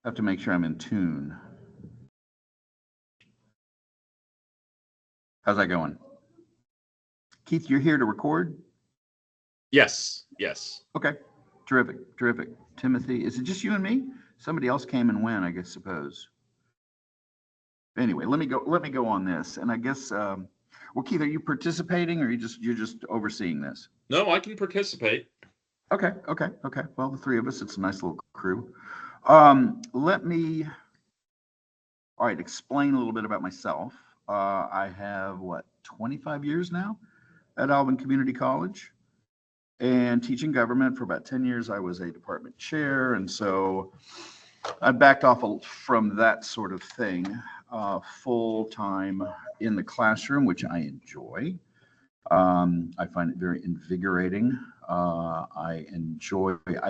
I have to make sure I'm in tune. How's that going? Keith, you're here to record? Yes, yes. Okay, terrific, terrific. Timothy, is it just you and me? Somebody else came and went, I guess, suppose. Anyway, let me go on this, and I guess, well, Keith, are you participating, or you're just overseeing this? No, I can participate. Okay, okay, okay. Well, the three of us, it's a nice little crew. Let me, all right, explain a little bit about myself. I have, what, 25 years now at Alvin Community College, and teaching government for about 10 years. I was a department chair, and so I backed off from that sort of thing, full time in the classroom, which I enjoy. I find it very invigorating. I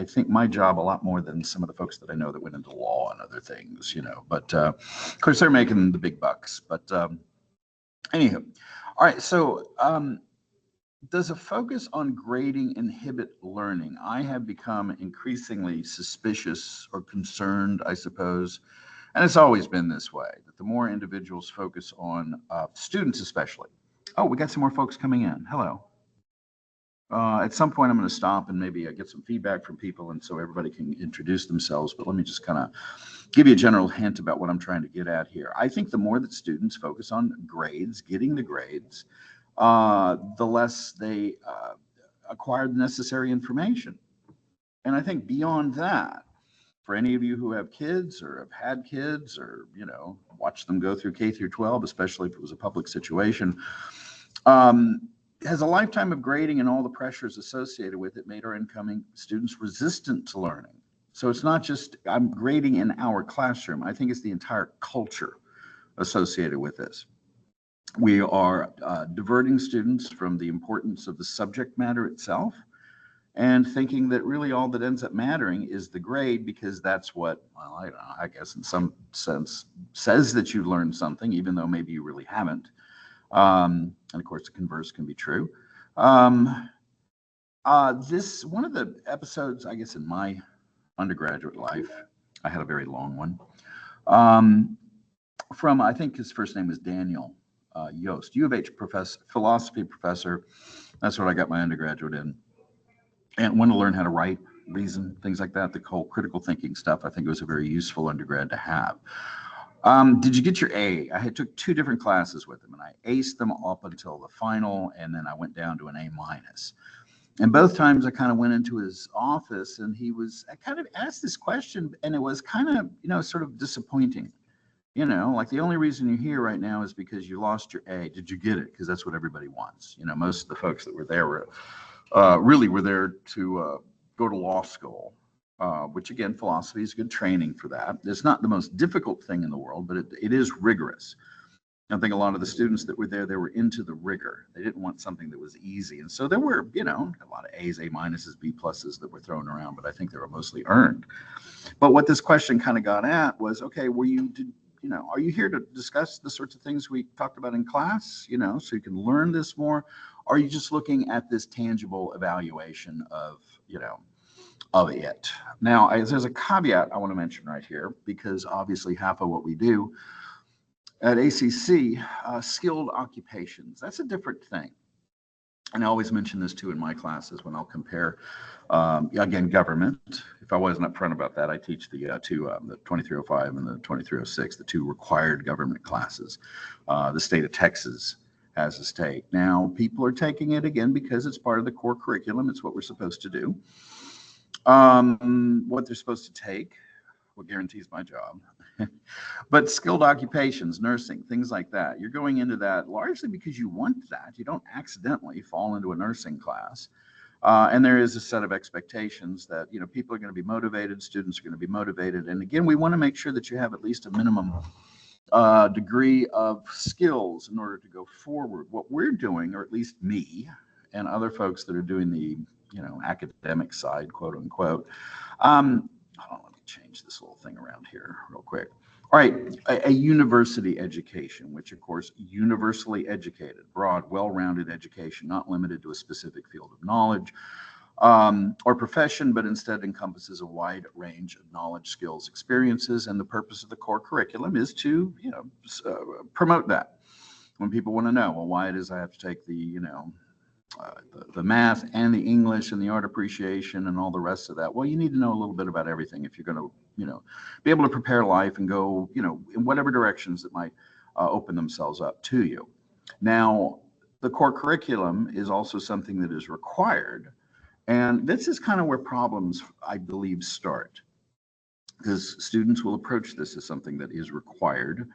think my job a lot more than some of the folks that I know that went into law and other things, but of course they're making the big bucks. But anywho, all right, so does a focus on grading inhibit learning? I have become increasingly suspicious or concerned, I suppose, and it's always been this way, that the more individuals focus on students especially. Oh, we got some more folks coming in. Hello. At some point, I'm going to stop and maybe get some feedback from people, and so everybody can introduce themselves. But let me just kind of give you a general hint about what I'm trying to get at here. I think the more that students focus on grades, getting the grades, the less they acquire the necessary information. And I think beyond that, for any of you who have kids or have had kids or, watch them go through K through 12, especially if it was a public situation, has a lifetime of grading and all the pressures associated with it made our incoming students resistant to learning. So it's not just I'm grading in our classroom. I think it's the entire culture associated with this. We are diverting students from the importance of the subject matter itself and thinking that really all that ends up mattering is the grade, because that's what, well, I don't know, I guess in some sense says that you learned something, even though maybe you really haven't. And of course, the converse can be true. One of the episodes, I guess, in my undergraduate life, I had a very long one, from, I think his first name was Daniel Yost, U of H philosophy professor. That's what I got my undergraduate in. And want to learn how to write, reason, things like that, the whole critical thinking stuff. I think it was a very useful undergrad to have. Did you get your A? I took 2 different classes with him, and I aced them up until the final, and then I went down to an A minus. And both times I kind of went into his office, and I kind of asked this question, and it was kind of, sort of disappointing. Like the only reason you're here right now is because you lost your A. Did you get it? Because that's what everybody wants. Most of the folks that were there really were there to go to law school, which again, philosophy is good training for that. It's not the most difficult thing in the world, but it is rigorous. I think a lot of the students that were there, they were into the rigor. They didn't want something that was easy. And so there were, a lot of A's, A minuses, B pluses that were thrown around, but I think they were mostly earned. But what this question kind of got at was, okay, are you here to discuss the sorts of things we talked about in class, so you can learn this more? Or are you just looking at this tangible evaluation of it? Now, there's a caveat I want to mention right here, because obviously half of what we do at ACC, skilled occupations, that's a different thing. And I always mention this too in my classes when I'll compare, again, government. If I wasn't upfront about that, I teach the 2305 and the 2306, the 2 required government classes. The state of Texas has this take. Now, people are taking it again because it's part of the core curriculum. It's what we're supposed to do. What they're supposed to take, what guarantees my job. But skilled occupations, nursing, things like that, you're going into that largely because you want that. You don't accidentally fall into a nursing class. And there is a set of expectations that, people are going to be motivated, students are going to be motivated. And again, we want to make sure that you have at least a minimum degree of skills in order to go forward. What we're doing, or at least me and other folks that are doing the, academic side, quote unquote. Hold on, let me change this little thing around here real quick. All right, a university education, which of course, universally educated, broad, well-rounded education, not limited to a specific field of knowledge. or profession, but instead encompasses a wide range of knowledge, skills, experiences, and the purpose of the core curriculum is to, promote that. When people want to know, well, why it is I have to take the math and the English and the art appreciation and all the rest of that. Well, you need to know a little bit about everything if you're going to, be able to prepare life and go, in whatever directions that might open themselves up to you. Now, the core curriculum is also something that is required. And this is kind of where problems, I believe, start, because students will approach this as something that is required.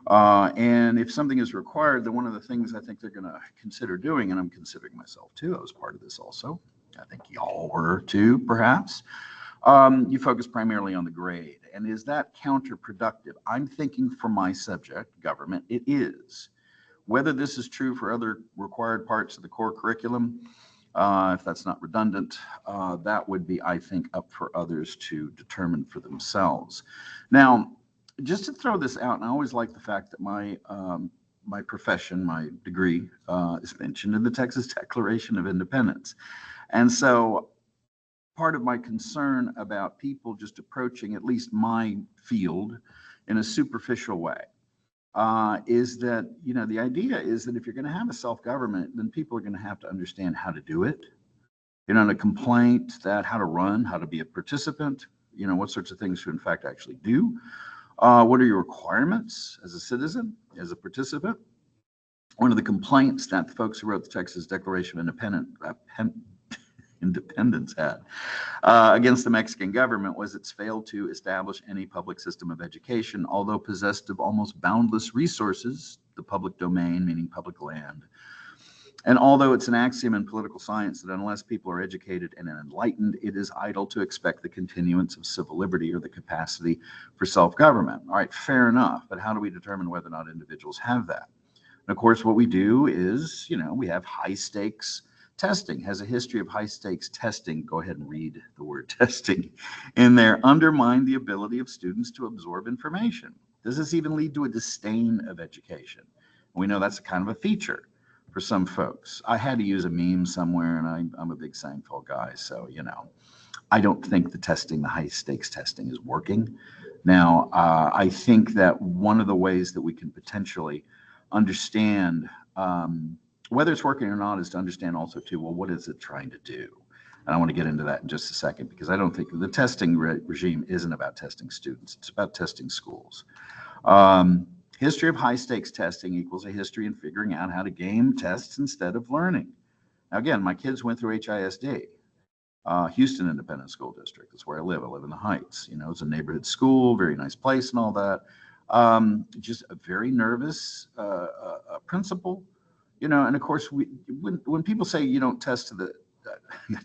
And if something is required, then one of the things I think they're going to consider doing, and I'm considering myself too, I was part of this also. I think y'all were too, perhaps. You focus primarily on the grade. And is that counterproductive? I'm thinking for my subject, government, it is. Whether this is true for other required parts of the core curriculum, if that's not redundant, that would be, I think, up for others to determine for themselves. Now, just to throw this out, and I always like the fact that my profession, my degree, is mentioned in the Texas Declaration of Independence. And so part of my concern about people just approaching at least my field in a superficial way is that, the idea is that if you're going to have a self-government, then people are going to have to understand how to do it. And a complaint, that how to run, how to be a participant, what sorts of things to in fact actually do. What are your requirements as a citizen, as a participant? One of the complaints that the folks who wrote the Texas Declaration of Independence had against the Mexican government was it's failed to establish any public system of education, although possessed of almost boundless resources, the public domain, meaning public land. And although it's an axiom in political science that unless people are educated and enlightened, it is idle to expect the continuance of civil liberty or the capacity for self-government. All right, fair enough. But how do we determine whether or not individuals have that? And of course, what we do is, we have high stakes testing, has a history of high stakes testing. Go ahead and read the word testing in there. Undermine the ability of students to absorb information. Does this even lead to a disdain of education? We know that's kind of a feature for some folks. I had to use a meme somewhere, and I'm a big Seinfeld guy, so I don't think the high stakes testing is working. Now, I think that one of the ways that we can potentially understand whether it's working or not is to understand also too, well, what is it trying to do? And I want to get into that in just a second, because I don't think the testing regime isn't about testing students. It's about testing schools. History of high stakes testing equals a history in figuring out how to game tests instead of learning. Now, again, my kids went through HISD, Houston Independent School District. That's where I live. I live in the Heights. It's a neighborhood school, very nice place and all that. Just a very nervous principal, and of course, when people say you don't test to the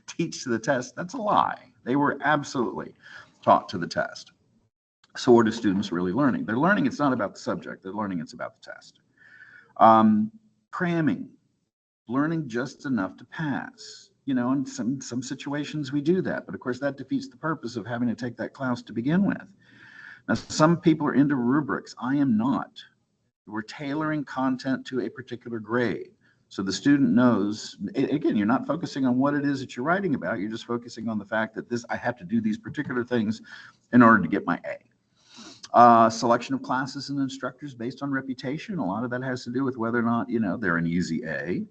teach to the test, that's a lie. They were absolutely taught to the test. So what are students really learning? They're learning it's not about the subject. They're learning it's about the test. Cramming, learning just enough to pass. In some situations we do that, but of course that defeats the purpose of having to take that class to begin with. Now, some people are into rubrics. I am not. We're tailoring content to a particular grade. So the student knows, again, you're not focusing on what it is that you're writing about. You're just focusing on the fact that I have to do these particular things in order to get my A. Selection of classes and instructors based on reputation. A lot of that has to do with whether or not, they're an easy A.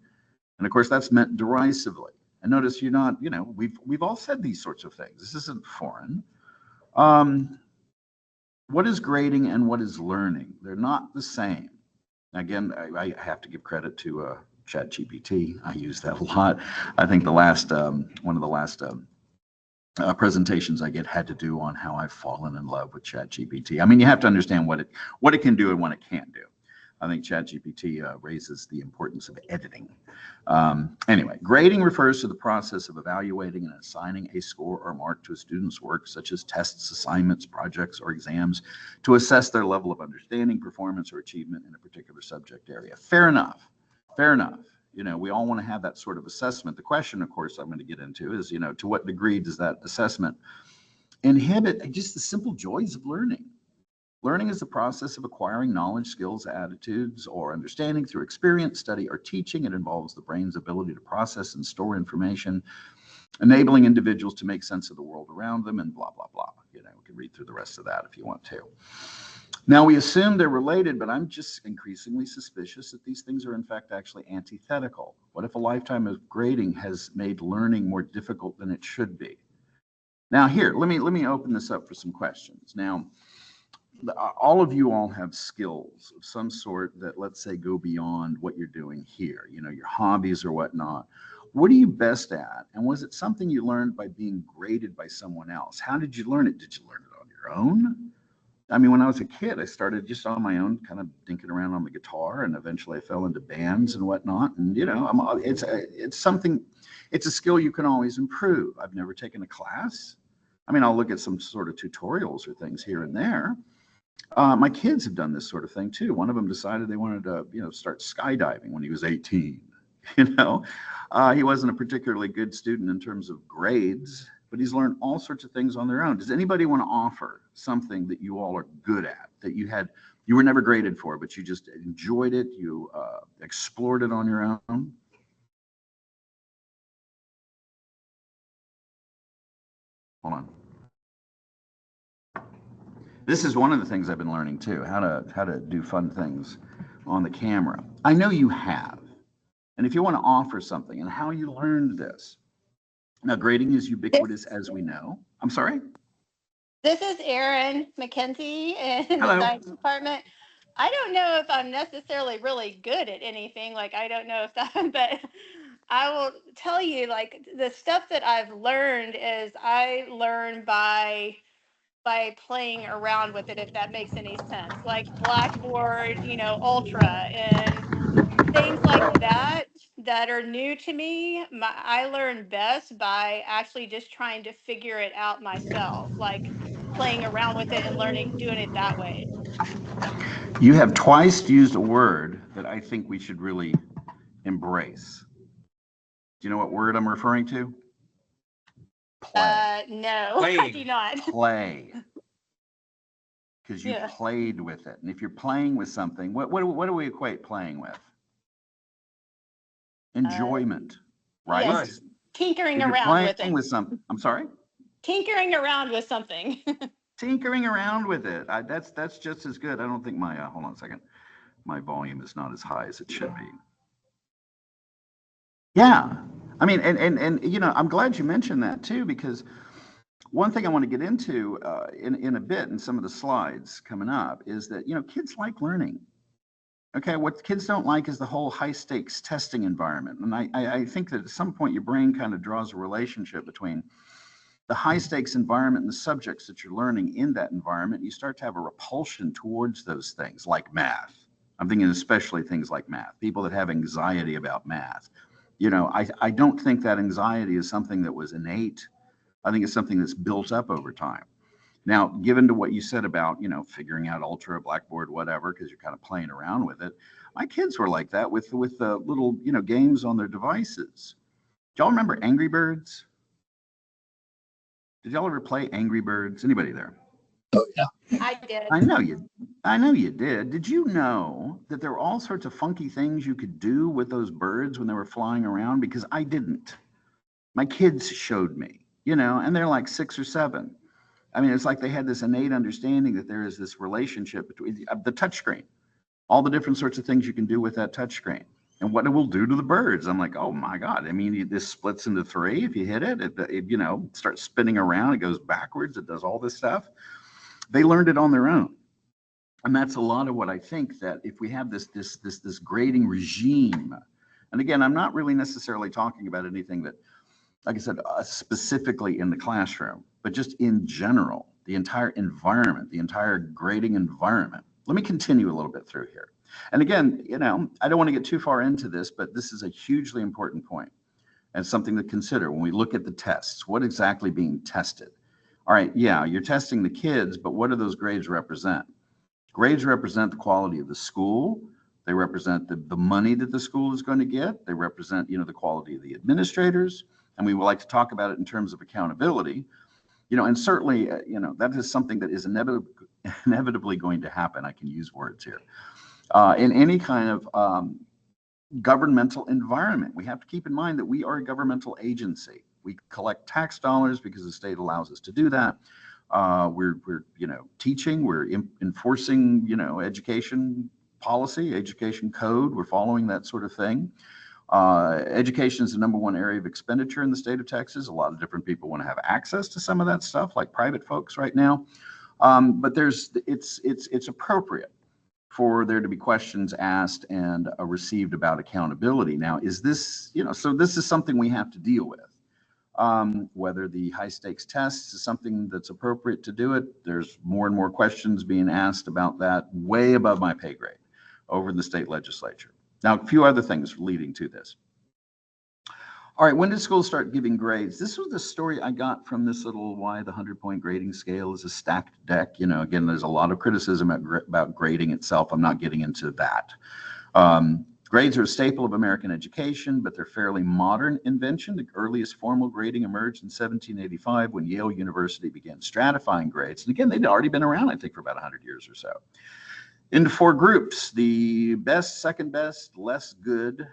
And of course, that's meant derisively. And notice you're not, we've all said these sorts of things. This isn't foreign. What is grading and what is learning? They're not the same. Again, I have to give credit to ChatGPT. I use that a lot. I think one of the last presentations I had to do on how I've fallen in love with ChatGPT. I mean, you have to understand what it can do and what it can't do. I think ChatGPT raises the importance of editing. Anyway, grading refers to the process of evaluating and assigning a score or mark to a student's work, such as tests, assignments, projects, or exams, to assess their level of understanding, performance, or achievement in a particular subject area. Fair enough. Fair enough. We all want to have that sort of assessment. The question, of course, I'm going to get into is, to what degree does that assessment inhibit just the simple joys of learning? Learning is the process of acquiring knowledge, skills, attitudes, or understanding through experience, study, or teaching. It involves the brain's ability to process and store information enabling individuals to make sense of the world around them, and blah, blah, blah. You know, we can read through the rest of that if you want to. Now, we assume they're related, but I'm just increasingly suspicious that these things are, in fact, actually antithetical. What if a lifetime of grading has made learning more difficult than it should be? Now, here, let me open this up for some questions. Now, all of you all have skills of some sort that, let's say, go beyond what you're doing here, you know, your hobbies or whatnot. What are you best at? And was it something you learned by being graded by someone else? How did you learn it? Did you learn it on your own? I mean, when I was a kid, I started just on my own, kind of dinking around on the guitar, and eventually I fell into bands and whatnot. And, you know, it's something, it's a skill you can always improve. I've never taken a class. I mean, I'll look at some sort of tutorials or things here and there. My kids have done this sort of thing too. One of them decided they wanted to, you know, start skydiving when he was 18. You know, he wasn't a particularly good student in terms of grades, but he's learned all sorts of things on their own. Does anybody want to offer something that you all are good at, that you were never graded for, but you just enjoyed it, you explored it on your own? Hold on. This is one of the things I've been learning too, how to do fun things on the camera. I know you have. And if you want to offer something and how you learned this. Now, grading is ubiquitous, as we know. I'm sorry? This is Erin McKenzie in Hello. the science department. I don't know if I'm necessarily really good at anything. Like, I don't know if that, but I will tell you, like, the stuff that I've learned is I learn by playing around with it, if that makes any sense. Like Blackboard, you know, Ultra and things like that that are new to me. I learn best by actually just trying to figure it out myself, like playing around with it and learning, doing it that way. You have twice used a word that I think we should really embrace. Do you know what word I'm referring to? Play. No, I do not. Play. Because you Yeah. played with it. And if you're playing with something, what do we equate playing with? Enjoyment, right? Yes. Tinkering If you're around with playing it. with something, I'm sorry? Tinkering around with something. Tinkering around with it. That's just as good. I don't think my, hold on a second. My volume is not as high as it should be. Yeah. I mean, and you know, I'm glad you mentioned that too, because one thing I want to get into in a bit in some of the slides coming up is that, you know, kids like learning. Okay, what kids don't like is the whole high stakes testing environment. And I think that at some point your brain kind of draws a relationship between the high stakes environment and the subjects that you're learning in that environment. You start to have a repulsion towards those things like math. I'm thinking especially things like math, people that have anxiety about math. You know, I don't think that anxiety is something that was innate. I think it's something that's built up over time. Now, given to what you said about, you know, figuring out Ultra, Blackboard, whatever, because you're kind of playing around with it, my kids were like that with the little, you know, games on their devices. Do y'all remember Angry Birds? Did y'all ever play Angry Birds? Anybody there? Oh, yeah. I did. I know you did. Did you know that there were all sorts of funky things you could do with those birds when they were flying around? Because I didn't. My kids showed me, you know, and they're like 6 or 7. I mean, it's like they had this innate understanding that there is this relationship between the touchscreen, all the different sorts of things you can do with that touchscreen, and what it will do to the birds. I'm like, oh my God. I mean, this splits into 3. If you hit it, you know, starts spinning around, it goes backwards, it does all this stuff. They learned it on their own. And that's a lot of what I think, that if we have this grading regime, and again, I'm not really necessarily talking about anything that, like I said, specifically in the classroom, but just in general, the entire environment, the entire grading environment. Let me continue a little bit through here. And again, you know, I don't want to get too far into this, but this is a hugely important point and something to consider when we look at the tests. What exactly being tested? All right, yeah, you're testing the kids, but what do those grades represent? Grades represent the quality of the school. They represent the money that the school is going to get. They represent, you know, the quality of the administrators. And we would like to talk about it in terms of accountability, you know, and certainly, you know, that is something that is inevitably going to happen. I can use words here. In any kind of governmental environment, we have to keep in mind that we are a governmental agency. We collect tax dollars because the state allows us to do that. We're teaching, we're enforcing, education policy, education code. We're following that sort of thing. Education is the #1 area of expenditure in the state of Texas. A lot of different people want to have access to some of that stuff, like private folks right now. But it's appropriate for there to be questions asked and received about accountability. Now, is this, so this is something we have to deal with. Whether the high stakes tests is something that's appropriate to do it, there's more and more questions being asked about that, way above my pay grade over in the state legislature. Now, a few other things leading to this. All right, when did schools start giving grades? This was the story I got from this little why the 100-point grading scale is a stacked deck. Again, there's a lot of criticism about grading itself. I'm not getting into that. Grades are a staple of American education, but they're fairly modern invention. The earliest formal grading emerged in 1785 when Yale University began stratifying grades. And again, they'd already been around, I think, for about 100 years or so. Into 4 groups: the best, second best, less good,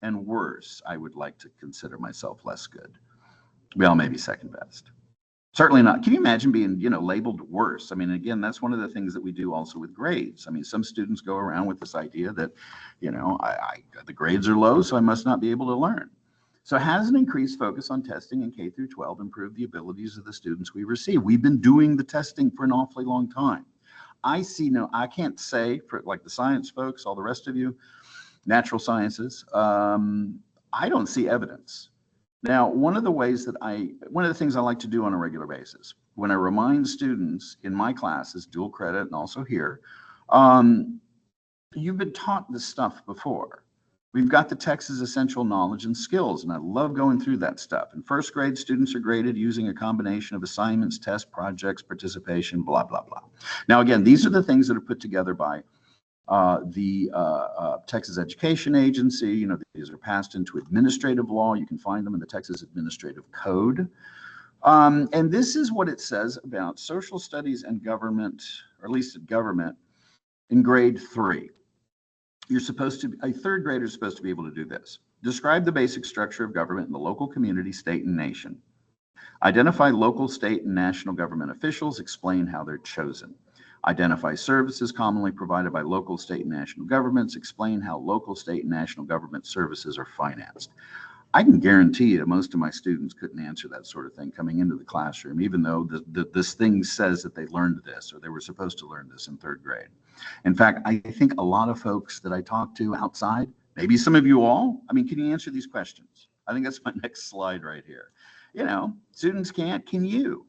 and worse. I would like to consider myself less good. Well, maybe second best. Certainly not. Can you imagine being, labeled worse? I mean, again, that's one of the things that we do also with grades. I mean, some students go around with this idea that, the grades are low, so I must not be able to learn. So has an increased focus on testing in K through 12 improved the abilities of the students we receive? We've been doing the testing for an awfully long time. I can't say for like the science folks, all the rest of you, natural sciences, I don't see evidence. Now, one of the things I like to do on a regular basis, when I remind students in my classes, dual credit and also here, you've been taught this stuff before. We've got the Texas Essential Knowledge and Skills, and I love going through that stuff. In first grade, students are graded using a combination of assignments, tests, projects, participation, blah, blah, blah. Now, again, these are the things that are put together by the Texas Education Agency. These are passed into administrative law. You can find them in the Texas Administrative Code. And this is what it says about social studies and government, or at least at government, in grade 3. A third grader is supposed to be able to do this. Describe the basic structure of government in the local community, state, and nation. Identify local, state, and national government officials. Explain how they're chosen. Identify services commonly provided by local, state, and national governments. Explain how local, state, and national government services are financed. I can guarantee you most of my students couldn't answer that sort of thing coming into the classroom, even though this thing says that they learned this or they were supposed to learn this in third grade. In fact, I think a lot of folks that I talk to outside, maybe some of you all, can you answer these questions? I think that's my next slide right here. Students can't, can you?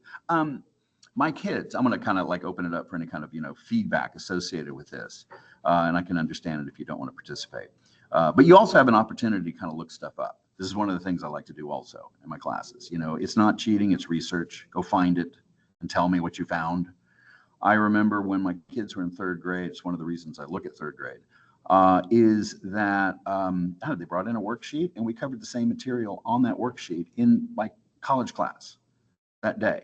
My kids, I'm going to kind of like open it up for any kind of, feedback associated with this. And I can understand it if you don't want to participate. But you also have an opportunity to kind of look stuff up. This is one of the things I like to do also in my classes. It's not cheating, it's research. Go find it and tell me what you found. I remember when my kids were in third grade, it's one of the reasons I look at third grade, is that they brought in a worksheet and we covered the same material on that worksheet in my college class that day.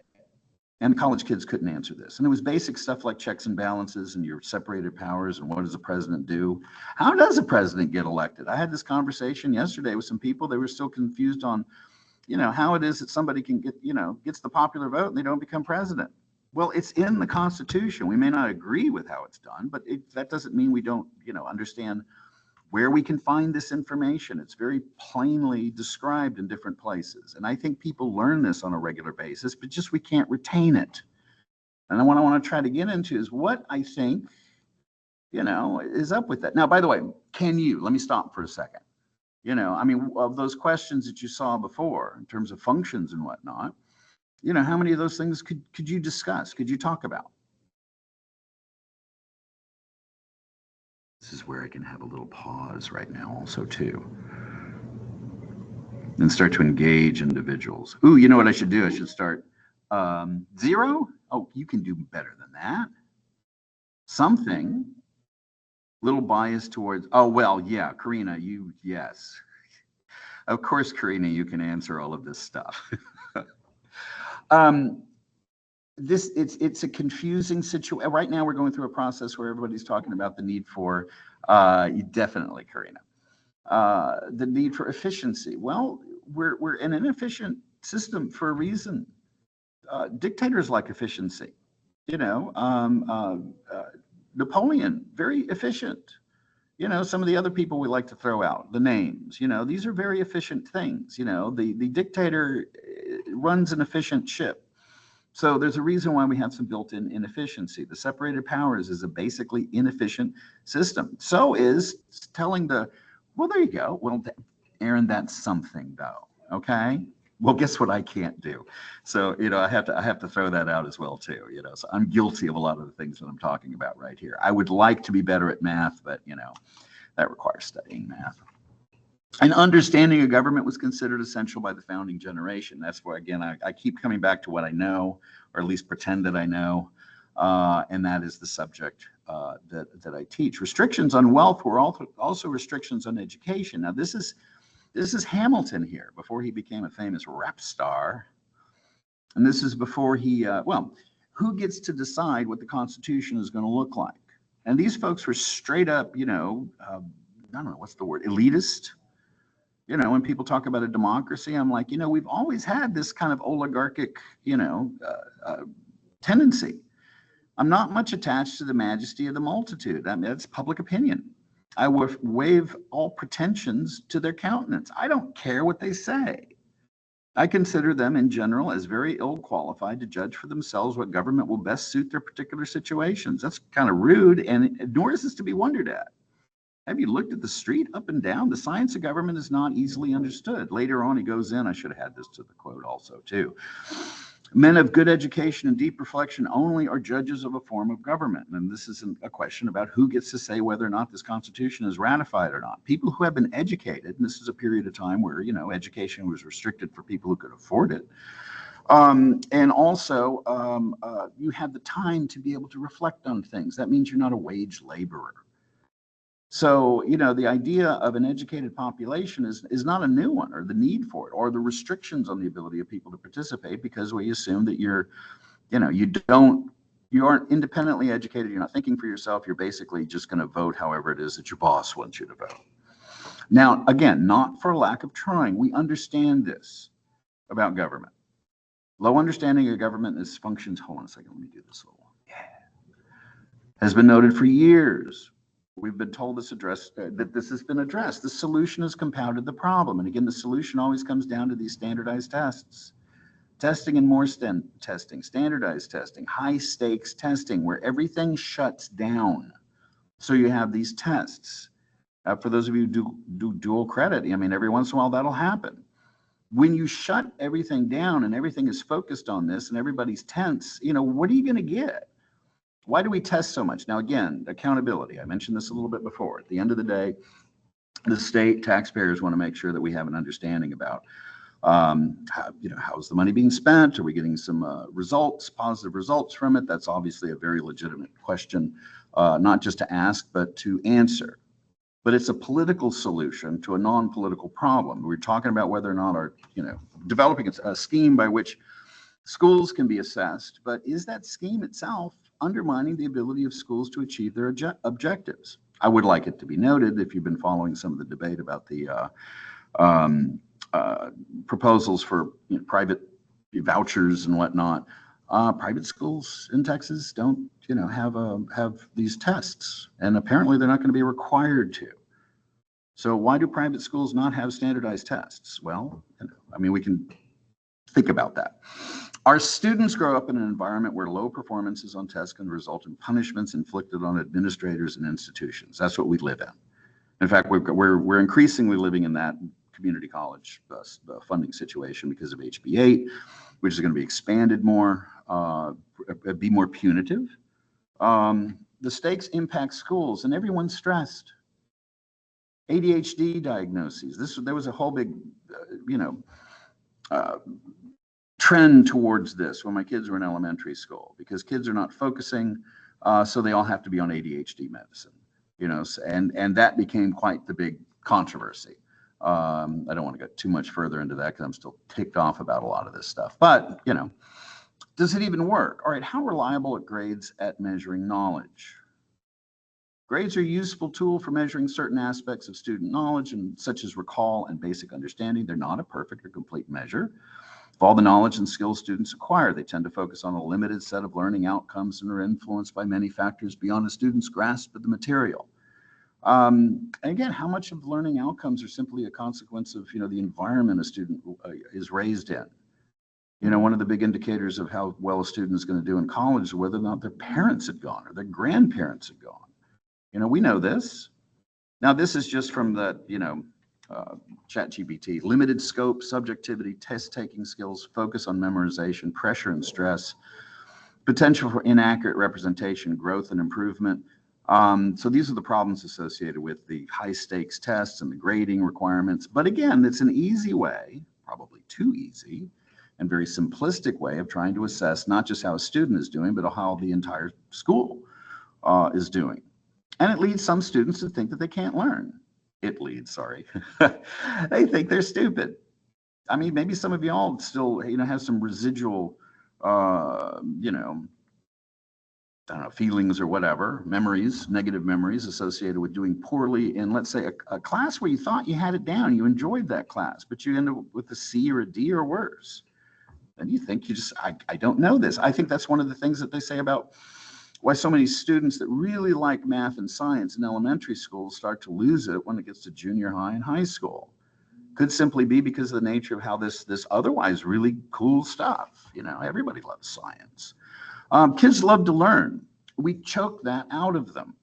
And college kids couldn't answer this. And it was basic stuff like checks and balances and your separated powers and what does the president do? How does a president get elected? I had this conversation yesterday with some people. They were still confused on, how it is that somebody can get, gets the popular vote and they don't become president. Well, it's in the Constitution. We may not agree with how it's done, but that doesn't mean we don't, understand where we can find this information. It's very plainly described in different places. And I think people learn this on a regular basis, but just we can't retain it. And what I want to try to get into is what I think, is up with that. Now, by the way, let me stop for a second. Of those questions that you saw before in terms of functions and whatnot, how many of those things could you discuss? Could you talk about? This is where I can have a little pause right now also too. And start to engage individuals. Ooh, you know what I should do? I should start 0? Oh, you can do better than that. Something. Little bias towards, oh, well, yeah, Karina, yes. Of course, Karina, you can answer all of this stuff. It's a confusing situation. Right now, we're going through a process where everybody's talking about the need for, definitely, Karina, the need for efficiency. Well, we're in an inefficient system for a reason. Dictators like efficiency. You know, Napoleon, very efficient. You know, some of the other people we like to throw out, the names, you know, these are very efficient things. You know, the dictator runs an efficient ship. So there's a reason why we have some built-in inefficiency. The separated powers is a basically inefficient system. So is telling well, there you go. Well, Aaron, that's something though. Okay. Well, guess what I can't do? So, you know, I have to throw that out as well too, you know. So I'm guilty of a lot of the things that I'm talking about right here. I would like to be better at math, but you know, that requires studying math. And understanding a government was considered essential by the founding generation. That's where, again, I keep coming back to what I know, or at least pretend that I know, and that is the subject that I teach. Restrictions on wealth were also restrictions on education. Now, this is Hamilton here, before he became a famous rap star. And this is before he, well, who gets to decide what the Constitution is going to look like? And these folks were straight up, you know, I don't know, what's the word, elitist? You know, when people talk about a democracy, I'm like, you know, we've always had this kind of oligarchic, you know, tendency. I'm not much attached to the majesty of the multitude. I mean, that's public opinion. I will waive all pretensions to their countenance. I don't care what they say. I consider them in general as very ill qualified to judge for themselves what government will best suit their particular situations. That's kind of rude, and nor is this to be wondered at. Have you looked at the street up and down? The science of government is not easily understood. Later on, he goes in, I should have had this to the quote also too. Men of good education and deep reflection only are judges of a form of government. And this is a question about who gets to say whether or not this Constitution is ratified or not. People who have been educated, and this is a period of time where, you know, education was restricted for people who could afford it. And also, you have the time to be able to reflect on things. That means you're not a wage laborer. So, you know, the idea of an educated population is not a new one, or the need for it, or the restrictions on the ability of people to participate, because we assume that you aren't independently educated, you're not thinking for yourself, you're basically just going to vote however it is that your boss wants you to vote. Now, again, not for lack of trying, we understand this about government. Low understanding of government and its functions, hold on a second, let me do this a little. Yeah. Has been noted for years. We've been told that this has been addressed. The solution has compounded the problem. And again, the solution always comes down to these standardized tests. Testing and more testing, standardized testing, high stakes testing, where everything shuts down. So you have these tests. For those of you who do dual credit, I mean, every once in a while that'll happen. When you shut everything down and everything is focused on this and everybody's tense, you know, what are you going to get? Why do we test so much? Now, again, accountability. I mentioned this a little bit before. At the end of the day, the state taxpayers want to make sure that we have an understanding about, how's the money being spent? Are we getting some results, positive results from it? That's obviously a very legitimate question, not just to ask, but to answer. But it's a political solution to a non-political problem. We're talking about whether or not developing a scheme by which schools can be assessed, but is that scheme itself undermining the ability of schools to achieve their objectives? I would like it to be noted, if you've been following some of the debate about the proposals for private vouchers and whatnot, private schools in Texas don't have these tests, and apparently they're not going to be required to. So why do private schools not have standardized tests? Well, I mean, we can think about that. Our students grow up in an environment where low performances on tests can result in punishments inflicted on administrators and institutions. That's what we live in. In fact, we're increasingly living in that community college funding situation because of HB 8, which is going to be expanded more, be more punitive. The stakes impact schools, and everyone's stressed. ADHD diagnoses. There was a whole big, trend towards this when my kids were in elementary school, because kids are not focusing, so they all have to be on ADHD medicine, and that became quite the big controversy. I don't want to go too much further into that because I'm still ticked off about a lot of this stuff, but does it even work? All right, how reliable are grades at measuring knowledge? Grades are a useful tool for measuring certain aspects of student knowledge, and such as recall and basic understanding. They're not a perfect or complete measure. Of all the knowledge and skills students acquire, they tend to focus on a limited set of learning outcomes and are influenced by many factors beyond a student's grasp of the material. And again, how much of learning outcomes are simply a consequence of, the environment a student is raised in? One of the big indicators of how well a student is going to do in college is whether or not their parents had gone or their grandparents had gone. We know this. Now, this is just from the, ChatGPT. Limited scope, subjectivity, test-taking skills, focus on memorization, pressure and stress, potential for inaccurate representation, growth and improvement. So these are the problems associated with the high-stakes tests and the grading requirements. But again, it's an easy way, probably too easy, and very simplistic way of trying to assess not just how a student is doing, but how the entire school is doing. And it leads some students to think that they can't learn. They think they're stupid. I mean, maybe some of y'all still, have some residual, I don't know, feelings or whatever, memories, negative memories associated with doing poorly in, let's say, a class where you thought you had it down, you enjoyed that class, but you end up with a C or a D or worse. And you think I don't know this. I think that's one of the things that they say about why so many students that really like math and science in elementary school start to lose it when it gets to junior high and high school. Could simply be because of the nature of how this otherwise really cool stuff, everybody loves science. Kids love to learn. We choke that out of them.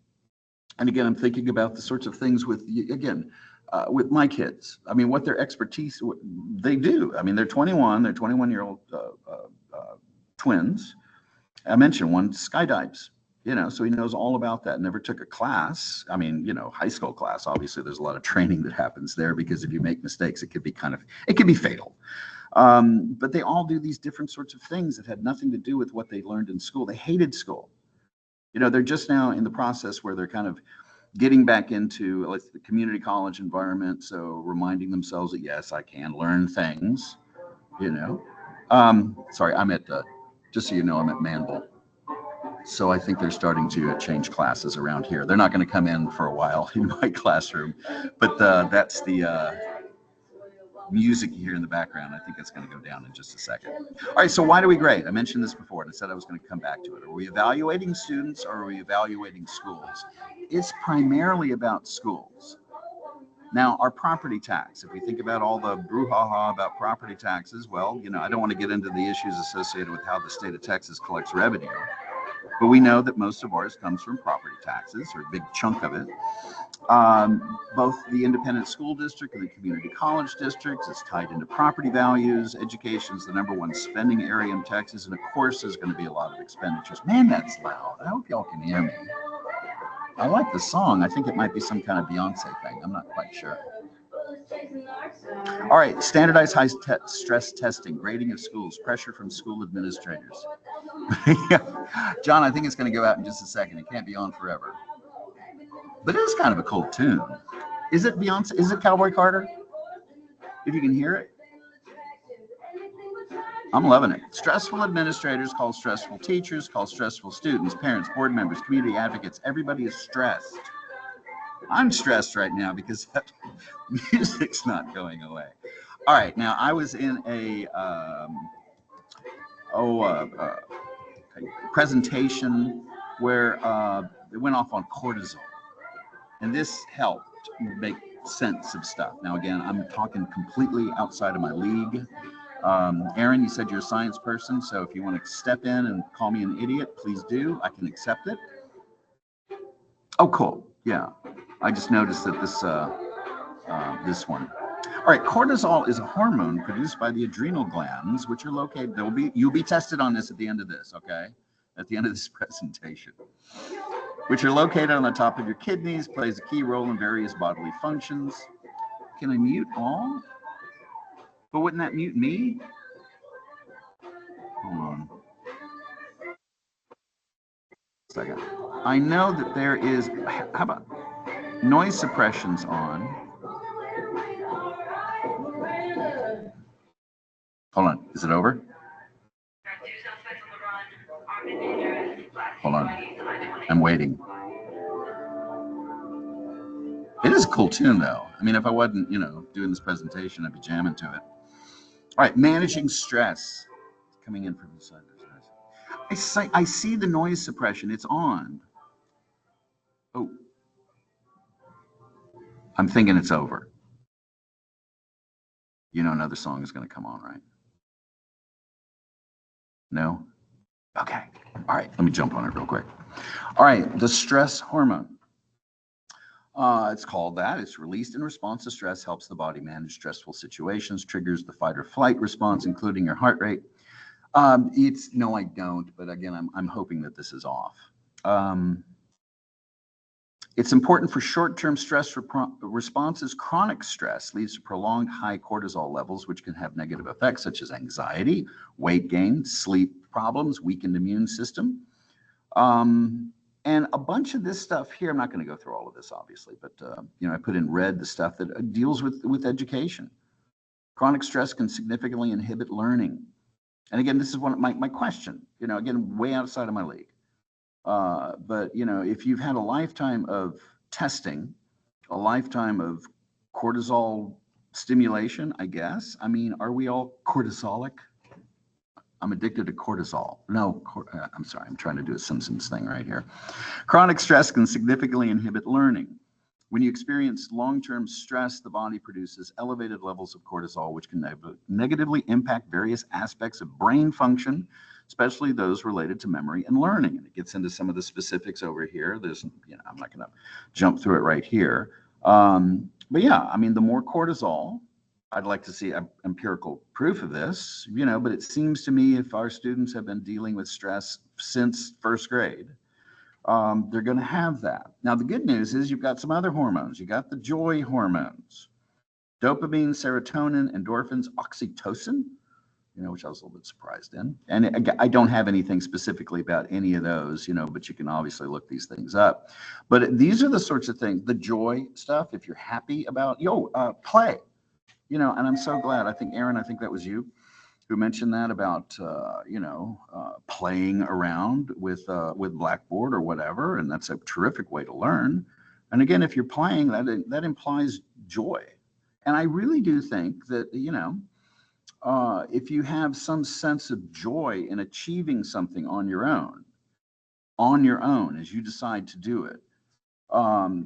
And again, I'm thinking about the sorts of things with my kids. I mean, what their expertise, they do. I mean, they're 21-year-old twins. I mentioned one skydives, so he knows all about that. Never took a class. I mean, high school class, obviously there's a lot of training that happens there because if you make mistakes, it could be fatal. But they all do these different sorts of things that had nothing to do with what they learned in school. They hated school. They're just now in the process where they're kind of getting back into the community college environment. So reminding themselves that, yes, I can learn things, Sorry, just so you know, I'm at Manville. So I think they're starting to change classes around here. They're not going to come in for a while in my classroom, but that's the music you hear in the background. I think it's going to go down in just a second. All right, so why do we grade? I mentioned this before, and I said I was going to come back to it. Are we evaluating students or are we evaluating schools? It's primarily about schools. Now, our property tax, if we think about all the brouhaha about property taxes, well, I don't want to get into the issues associated with how the state of Texas collects revenue, but we know that most of ours comes from property taxes, or a big chunk of it. Both the independent school district and the community college districts is tied into property values. Education is the #1 spending area in Texas, and of course, there's going to be a lot of expenditures. Man, that's loud. I hope y'all can hear me. I like the song. I think it might be some kind of Beyonce thing. I'm not quite sure. All right, standardized high-stress testing, grading of schools, pressure from school administrators. John, I think it's going to go out in just a second. It can't be on forever. But it is kind of a cool tune. Is it Beyonce? Is it Cowboy Carter? If you can hear it. I'm loving it. Stressful administrators call stressful teachers, call stressful students, parents, board members, community advocates. Everybody is stressed. I'm stressed right now because that music's not going away. All right, now I was in a presentation where it went off on cortisol, and this helped make sense of stuff. Now, again, I'm talking completely outside of my league. Aaron, you said you're a science person, so if you want to step in and call me an idiot, please do. I can accept it. Oh, cool. Yeah, I just noticed that this one. All right, cortisol is a hormone produced by the adrenal glands, which are located. You'll be tested on this at the end of this, okay? At the end of this presentation, which are located on the top of your kidneys, plays a key role in various bodily functions. Can I mute all? But wouldn't that mute me? Hold on. Second. I know that there is, how about noise suppression's on? Hold on, is it over? Hold on, I'm waiting. It is a cool tune though. I mean, if I wasn't, doing this presentation, I'd be jamming to it. All right, managing stress. Coming in from the side. I see the noise suppression. It's on. Oh, I'm thinking it's over. You know another song is going to come on, right? No? Okay. All right, let me jump on it real quick. All right, the stress hormone. It's called that. It's released in response to stress, helps the body manage stressful situations, triggers the fight or flight response, including your heart rate. No, I don't. But again, I'm hoping that this is off. It's important for short-term stress responses. Chronic stress leads to prolonged high cortisol levels, which can have negative effects such as anxiety, weight gain, sleep problems, weakened immune system. And a bunch of this stuff here, I'm not going to go through all of this, obviously, but I put in red the stuff that deals with education. Chronic stress can significantly inhibit learning. And again, this is one of my question, again, way outside of my league. But if you've had a lifetime of testing, a lifetime of cortisol stimulation, I guess. I mean, are we all cortisolic? I'm addicted to cortisol. No, I'm sorry. I'm trying to do a Simpsons thing right here. Chronic stress can significantly inhibit learning. When you experience long-term stress, the body produces elevated levels of cortisol, which can negatively impact various aspects of brain function, especially those related to memory and learning. And it gets into some of the specifics over here. There's, I'm not going to jump through it right here. But yeah, I mean, the more cortisol, I'd like to see empirical proof of this, but it seems to me if our students have been dealing with stress since first grade, they're going to have that. Now, the good news is you've got some other hormones. You got the joy hormones, dopamine, serotonin, endorphins, oxytocin, which I was a little bit surprised in. And I don't have anything specifically about any of those, but you can obviously look these things up. But these are the sorts of things, the joy stuff, if you're happy about, play. And I'm so glad. I think, Aaron, that was you who mentioned that about, playing around with Blackboard or whatever. And that's a terrific way to learn. And again, if you're playing, that implies joy. And I really do think that, if you have some sense of joy in achieving something on your own, as you decide to do it,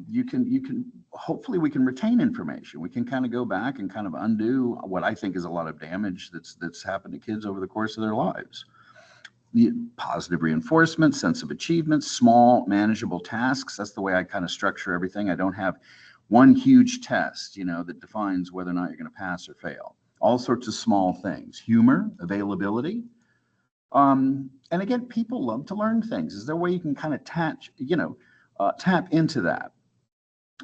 you can hopefully we can retain information. We can kind of go back and kind of undo what I think is a lot of damage that's happened to kids over the course of their lives. The positive reinforcement, sense of achievement, small manageable tasks. That's the way I kind of structure everything. I don't have one huge test, that defines whether or not you're going to pass or fail. All sorts of small things. Humor, availability. And again, people love to learn things. Is there a way you can kind of tap into that?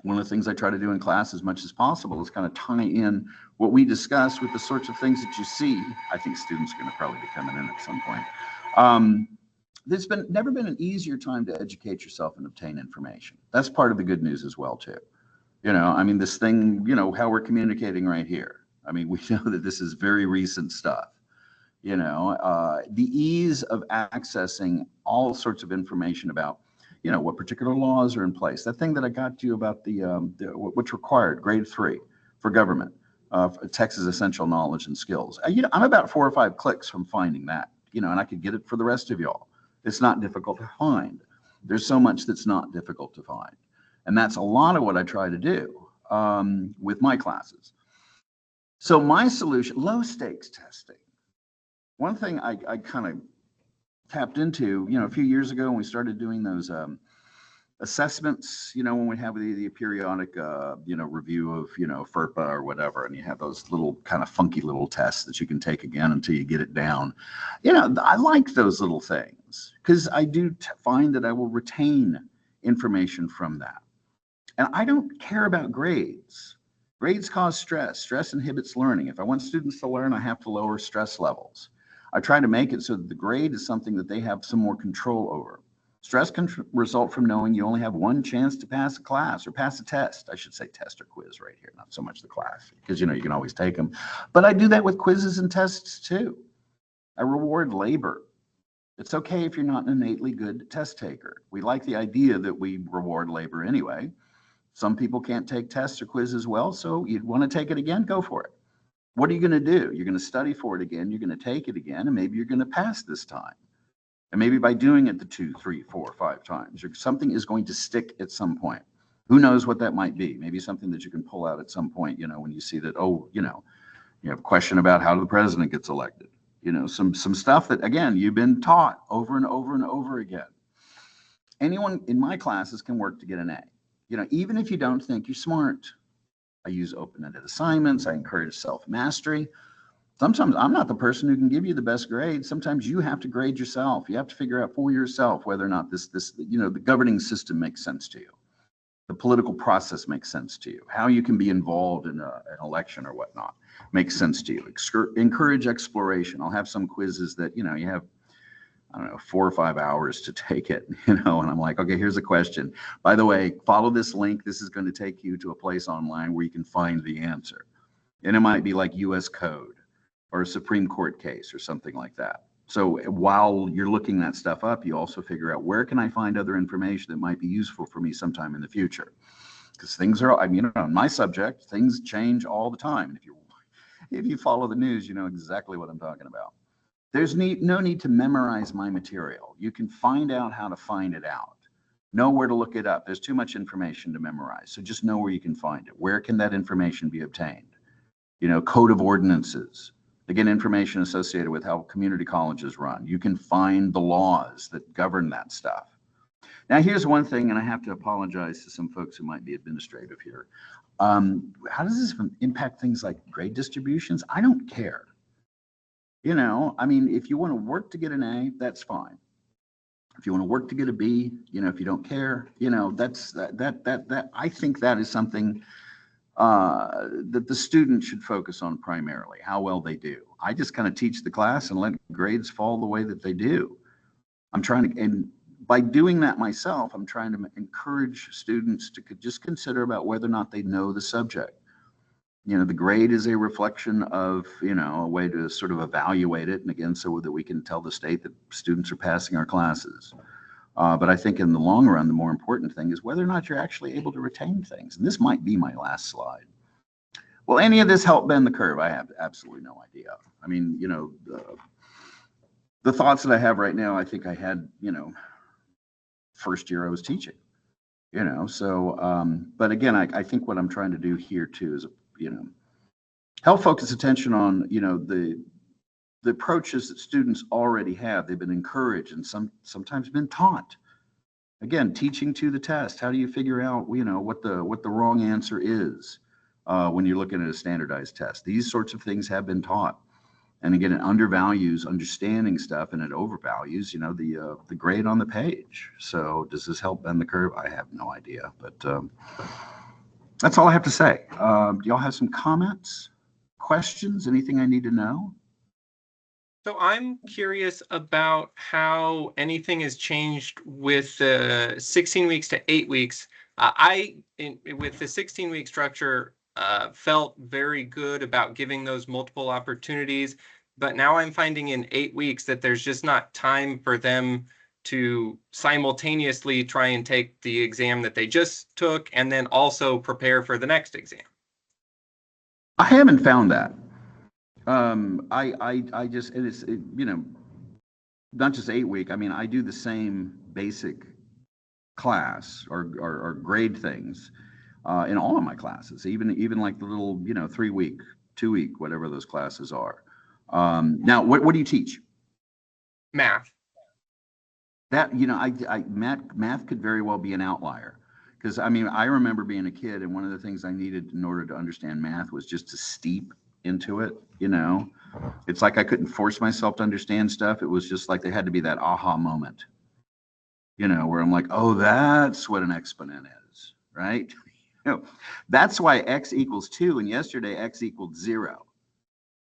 One of the things I try to do in class as much as possible is kind of tie in what we discuss with the sorts of things that you see. I think students are going to probably be coming in at some point. There's never been an easier time to educate yourself and obtain information. That's part of the good news as well, too. This thing, how we're communicating right here. I mean, we know that this is very recent stuff. The ease of accessing all sorts of information about, what particular laws are in place. That thing that I got to you about what's required, grade 3 for government, Texas Essential Knowledge and Skills. I'm about 4 or 5 clicks from finding that, and I could get it for the rest of y'all. It's not difficult to find. There's so much that's not difficult to find. And that's a lot of what I try to do with my classes. So my solution, low stakes testing. One thing I kind of tapped into, a few years ago when we started doing those assessments, when we have the periodic, review of, FERPA or whatever, and you have those little kind of funky little tests that you can take again until you get it down. I like those little things because I do find that I will retain information from that. And I don't care about grades. Grades cause stress. Stress inhibits learning. If I want students to learn, I have to lower stress levels. I try to make it so that the grade is something that they have some more control over. Stress can result from knowing you only have one chance to pass a class or pass a test. I should say test or quiz right here, not so much the class, because you can always take them. But I do that with quizzes and tests too. I reward labor. It's okay if you're not an innately good test taker. We like the idea that we reward labor anyway. Some people can't take tests or quizzes well, so you'd want to take it again, go for it. what are you going to do? You're going to study for it again. You're going to take it again, and maybe you're going to pass this time. And maybe by doing it the 2, 3, 4, 5 times, something is going to stick at some point. Who knows what that might be? Maybe something that you can pull out at some point, when you see that, you have a question about how the president gets elected. Some stuff that, again, you've been taught over and over and over again. Anyone in my classes can work to get an A. Even if you don't think you're smart. I use open-ended assignments. I encourage self-mastery. Sometimes I'm not the person who can give you the best grade. Sometimes you have to grade yourself. You have to figure out for yourself whether or not the governing system makes sense to you. The political process makes sense to you. How you can be involved in an election or whatnot makes sense to you. Encourage exploration. I'll have some quizzes that, you have, 4 or 5 hours to take it, and I'm like, okay, here's a question. By the way, follow this link. This is going to take you to a place online where you can find the answer. And it might be like US code or a Supreme Court case or something like that. So while you're looking that stuff up, you also figure out, where can I find other information that might be useful for me sometime in the future? Because things are, on my subject, things change all the time. And if you follow the news, you know exactly what I'm talking about. There's no need to memorize my material. You can find out how to find it out. Know where to look it up. There's too much information to memorize. So just know where you can find it. Where can that information be obtained? Code of ordinances. Again, information associated with how community colleges run. You can find the laws that govern that stuff. Now, here's one thing, and I have to apologize to some folks who might be administrative here. How does this impact things like grade distributions? I don't care. If you want to work to get an A, that's fine. If you want to work to get a B, if you don't care, that's that. I think that is something that the student should focus on primarily, how well they do. I just kind of teach the class and let grades fall the way that they do. And by doing that myself, I'm trying to encourage students to just consider about whether or not they know the subject. The grade is a reflection of, a way to sort of evaluate it. And again, so that we can tell the state that students are passing our classes. But I think in the long run, the more important thing is whether or not you're actually able to retain things. And this might be my last slide. Will any of this help bend the curve? I have absolutely no idea. The thoughts that I have right now, I think I had, first year I was teaching, but again, I think what I'm trying to do here too is, help focus attention on, the approaches that students already have. They've been encouraged and sometimes been taught. Again, teaching to the test. How do you figure out, what the wrong answer is when you're looking at a standardized test? These sorts of things have been taught. And again, it undervalues understanding stuff, and it overvalues, the grade on the page. So does this help bend the curve? I have no idea, but that's all I have to say. Do y'all have some comments, questions, anything I need to know? So I'm curious about how anything has changed with the 16 weeks to 8 weeks. With the 16-week structure, felt very good about giving those multiple opportunities. But now I'm finding in 8 weeks that there's just not time for them to simultaneously try and take the exam that they just took and then also prepare for the next exam. I haven't found that. I just, not just 8 week. I do the same basic class or grade things in all of my classes, even like the little, 3 week, 2 week, whatever those classes are. Now, what do you teach? Math. That, math could very well be an outlier. Because, I remember being a kid, and one of the things I needed in order to understand math was just to steep into it, It's like I couldn't force myself to understand stuff. It was just like there had to be that aha moment, where I'm like, oh, that's what an exponent is, right? That's why x equals 2, and yesterday x equaled 0.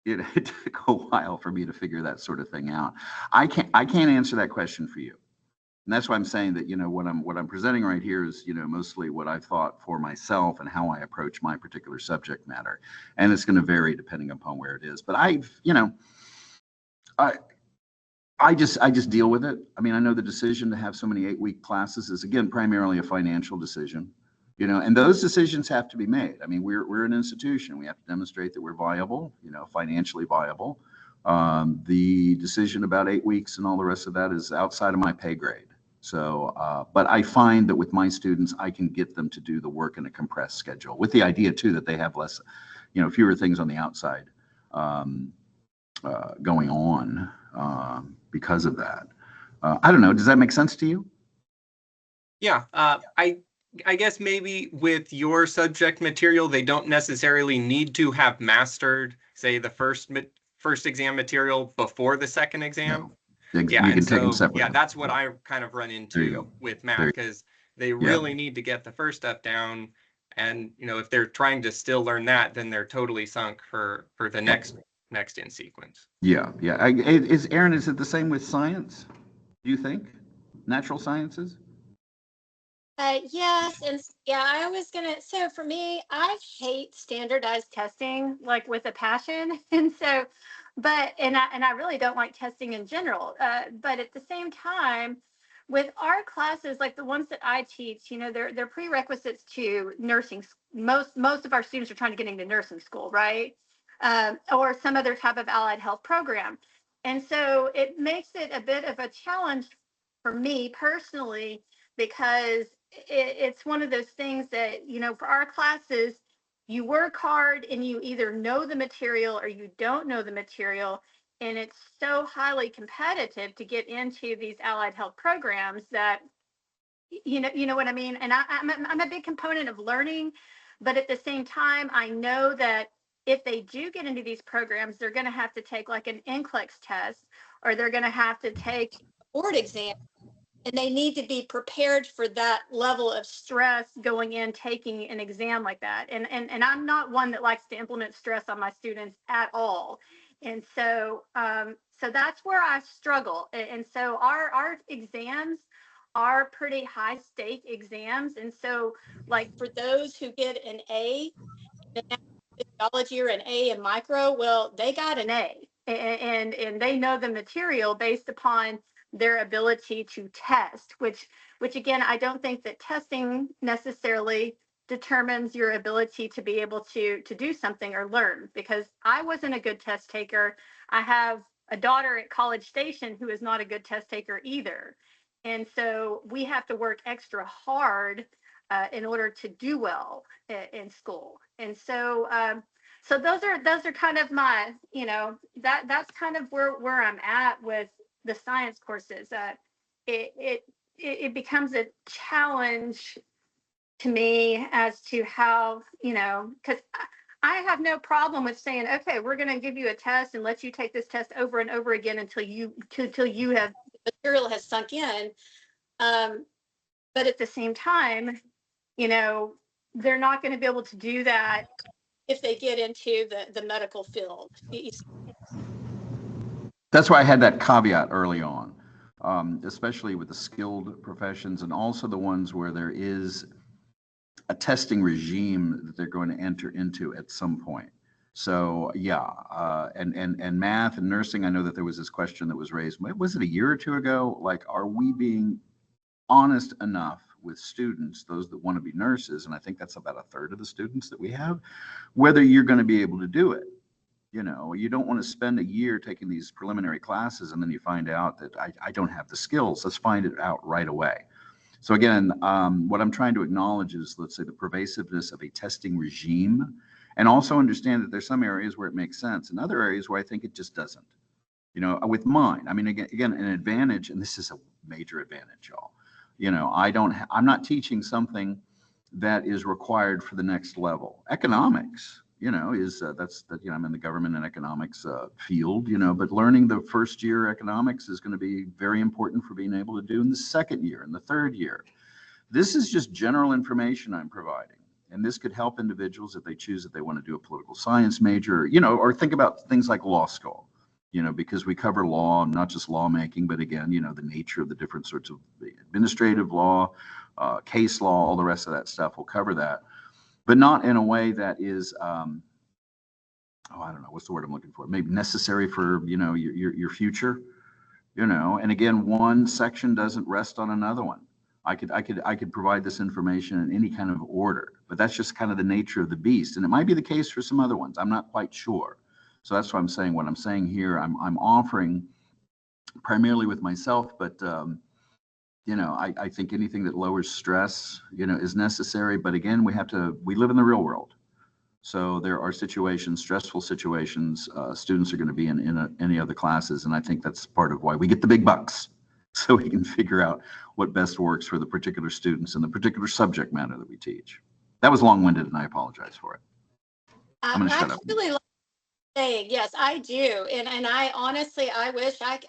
It took a while for me to figure that sort of thing out. I can't answer that question for you. And that's why I'm saying that, what I'm presenting right here is, mostly what I've thought for myself and how I approach my particular subject matter. And it's going to vary depending upon where it is. But I just deal with it. I know the decision to have so many 8 week classes is, again, primarily a financial decision. You know, and those decisions have to be made. I mean, we're an institution. We have to demonstrate that we're viable, you know, financially viable. The decision about 8 weeks and all the rest of that is outside of my pay grade. So, but I find that with my students, I can get them to do the work in a compressed schedule, with the idea too that they have less, you know, fewer things on the outside going on because of that. I don't know. Does that make sense to you? Yeah, I guess maybe with your subject material, they don't necessarily need to have mastered, say, the first exam material before the second exam. No. Yeah, You can and take them so separately. yeah, that's what I kind of run There you into go. with There math, you because they really need to get the first stuff down. And you know, if they're trying to still learn that, then they're totally sunk for the next in sequence. Yeah, yeah. Is Aaron, is it the same with science? Do you think? Natural sciences? Yes, and yeah, I was gonna. So for me, I hate standardized testing like with a passion, and so, and I really don't like testing in general. But at the same time, with our classes, like the ones that I teach, you know, they're prerequisites to nursing. Most of our students are trying to get into nursing school, right? Or some other type of allied health program, and so it makes it a bit of a challenge for me personally because it's one of those things that, you know, for our classes, you work hard and you either know the material or you don't know the material. And it's so highly competitive to get into these allied health programs that, you know what I mean? And I'm a big component of learning, but at the same time, I know that if they do get into these programs, they're going to have to take like an NCLEX test, or they're going to have to take a board exam, and they need to be prepared for that level of stress going in taking an exam like that. And I'm not one that likes to implement stress on my students at all. And so so that's where I struggle. And so our exams are pretty high stake exams. And so like for those who get an A in physiology or an A in micro, well, they got an A, and they know the material based upon their ability to test, which again, I don't think that testing necessarily determines your ability to be able to do something or learn, because I wasn't a good test taker. I have a daughter at College Station who is not a good test taker either. And so we have to work extra hard in order to do well in school. And so so those are kind of my, you know, that's kind of where I'm at with the science courses. It becomes a challenge to me as to how, you know, because I have no problem with saying, okay, we're going to give you a test and let you take this test over and over again until you have the material has sunk in. But at the same time, you know, they're not going to be able to do that if they get into the medical field. That's why I had that caveat early on, especially with the skilled professions and also the ones where there is a testing regime that they're going to enter into at some point. So yeah, and math and nursing, I know that there was this question that was raised. Was it a year or two ago? Like, are we being honest enough with students, those that want to be nurses, and I think that's about a third of the students that we have, whether you're going to be able to do it? You know, you don't want to spend a year taking these preliminary classes and then you find out that I don't have the skills. Let's find it out right away. So again, what I'm trying to acknowledge is, let's say, the pervasiveness of a testing regime, and also understand that there's some areas where it makes sense and other areas where I think it just doesn't. You know, with mine, I mean, again, an advantage, and this is a major advantage, y'all. You know, I'm not teaching something that is required for the next level. Economics, you know, is you know, I'm in the government and economics field, you know, but learning the first year economics is going to be very important for being able to do in the second year and the third year. This is just general information I'm providing. And this could help individuals if they choose that they want to do a political science major, you know, or think about things like law school, you know, because we cover law, not just lawmaking, but again, you know, the nature of the different sorts of administrative law, case law, all the rest of that stuff. We'll cover that, but not in a way that is, oh, I don't know, what's the word I'm looking for? Maybe necessary for, you know, your future, you know, and again, one section doesn't rest on another one. I could provide this information in any kind of order, but that's just kind of the nature of the beast. And it might be the case for some other ones. I'm not quite sure. So that's why I'm saying what I'm saying here. I'm offering primarily with myself, but I think anything that lowers stress, is necessary. But again, we live in the real world. So there are situations, stressful situations, students are going to be in any other classes. And I think that's part of why we get the big bucks. So we can figure out what best works for the particular students and the particular subject matter that we teach. That was long-winded, and I apologize for it. I'm going to shut up. Really like saying, yes, I do. And I honestly, I wish I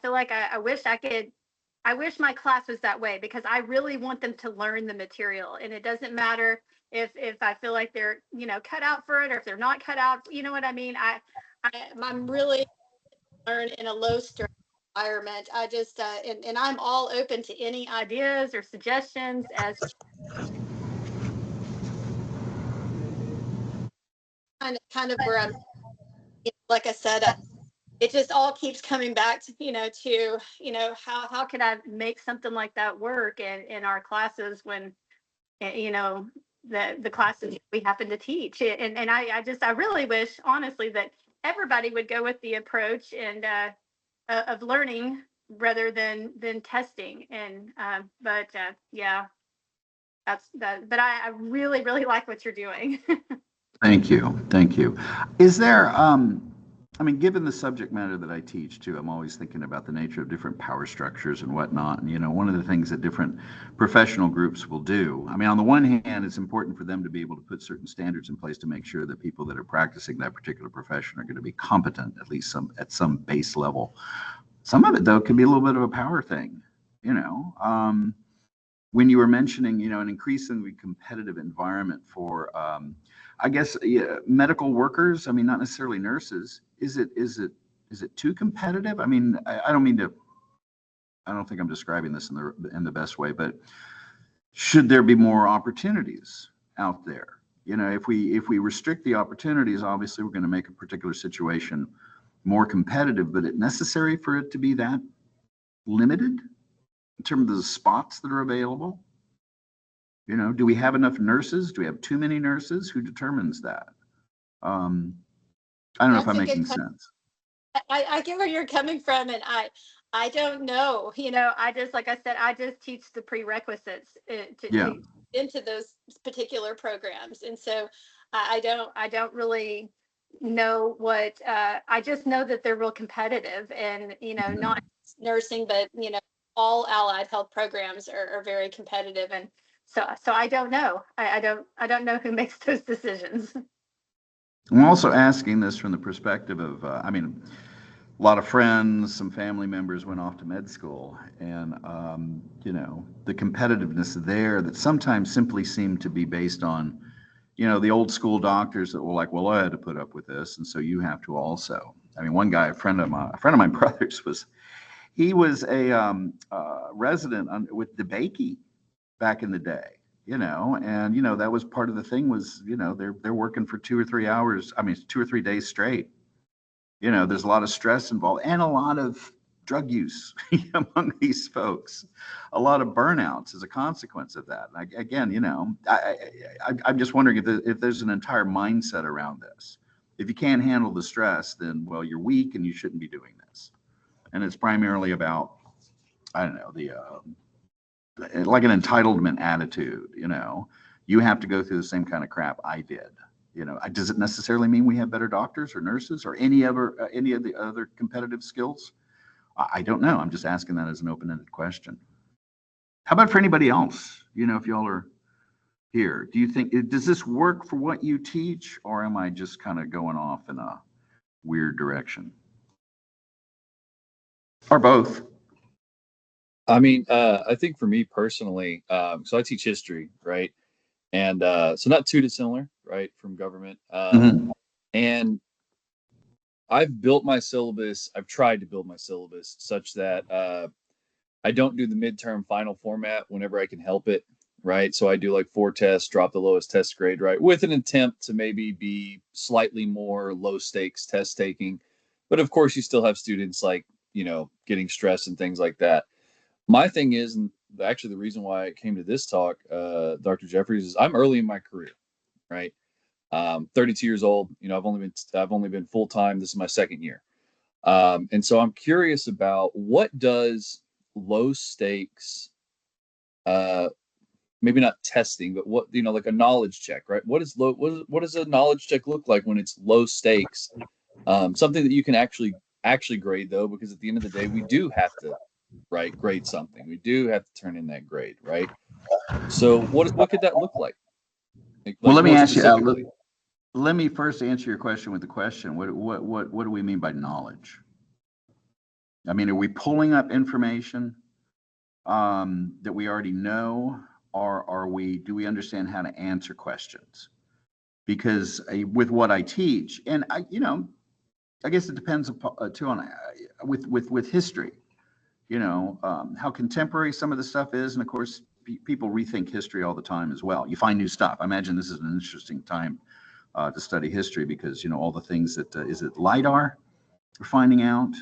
feel like I wish I wish my class was that way, because I really want them to learn the material. And it doesn't matter if I feel like they're, cut out for it, or if they're not cut out, you know what I mean? I'm really learn in a low stress environment. I just and I'm all open to any ideas or suggestions as kind of where I'm, like I said, it just all keeps coming back to how can I make something like that work in our classes when the classes we happen to teach. And I really wish, honestly, that everybody would go with the approach and of learning rather than testing. And yeah, that's that. But I really like what you're doing. Thank you. Is there, given the subject matter that I teach too, I'm always thinking about the nature of different power structures and whatnot. And, one of the things that different professional groups will do, on the one hand, it's important for them to be able to put certain standards in place to make sure that people that are practicing that particular profession are going to be competent, at least at some base level. Some of it, though, can be a little bit of a power thing, when you were mentioning, an increasingly competitive environment for, I guess, medical workers. Not necessarily nurses. Is it too competitive? I don't mean to. I don't think I'm describing this in the best way, but should there be more opportunities out there? If we restrict the opportunities, obviously we're going to make a particular situation more competitive. But it's necessary for it to be that limited in terms of the spots that are available? Do we have enough nurses? Do we have too many nurses? Who determines that? I don't know if I'm making sense. I get where you're coming from, and I don't know. I just, like I said, I just teach the prerequisites to into those particular programs, and so I don't really know what. I just know that they're real competitive, and not nursing, but all allied health programs are very competitive, and so I don't know. I don't know who makes those decisions. I'm also asking this from the perspective of, a lot of friends, some family members went off to med school, and the competitiveness there that sometimes simply seemed to be based on, the old school doctors that were like, well, I had to put up with this, and so you have to also. One guy, a friend of my brother's he was a resident with DeBakey back in the day, and that was part of the thing was, they're working for 2 or 3 hours. 2 or 3 days straight. There's a lot of stress involved and a lot of drug use among these folks, a lot of burnouts as a consequence of that. I'm just wondering if there's an entire mindset around this. If you can't handle the stress, then, well, you're weak and you shouldn't be doing this. And it's primarily about, I don't know, like an entitlement attitude. You have to go through the same kind of crap I did. Does it necessarily mean we have better doctors or nurses or any of the other competitive skills? I don't know. I'm just asking that as an open-ended question. How about for anybody else? If y'all are here, do you think, does this work for what you teach, or am I just kind of going off in a weird direction? Or both? I think for me personally, so I teach history, right? And so not too dissimilar, right, from government. And I've built my syllabus. I've tried to build my syllabus such that I don't do the midterm final format whenever I can help it, right? So I do like 4 tests, drop the lowest test grade, right, with an attempt to maybe be slightly more low stakes test taking. But of course, you still have students like, getting stressed and things like that. My thing is, and actually the reason why I came to this talk, Dr. Jeffries, is I'm early in my career, right? 32 years old. You know, I've only been full time. This is my second year, and so I'm curious about what does low stakes, maybe not testing, but what, like a knowledge check, right? What does a knowledge check look like when it's low stakes? Something that you can actually grade, though, because at the end of the day, we do have to, right, grade something. We do have to turn in that grade, right? So what could that look like? Well, let me more ask you. specifically? Let me first answer your question with the question. What do we mean by knowledge? I mean, are we pulling up information that we already know, or do we understand how to answer questions? Because with what I teach, and I guess it depends too on with history, how contemporary some of the stuff is, and of course people rethink history all the time as well. You find new stuff. I imagine this is an interesting time to study history, because all the things that is it LIDAR we're finding out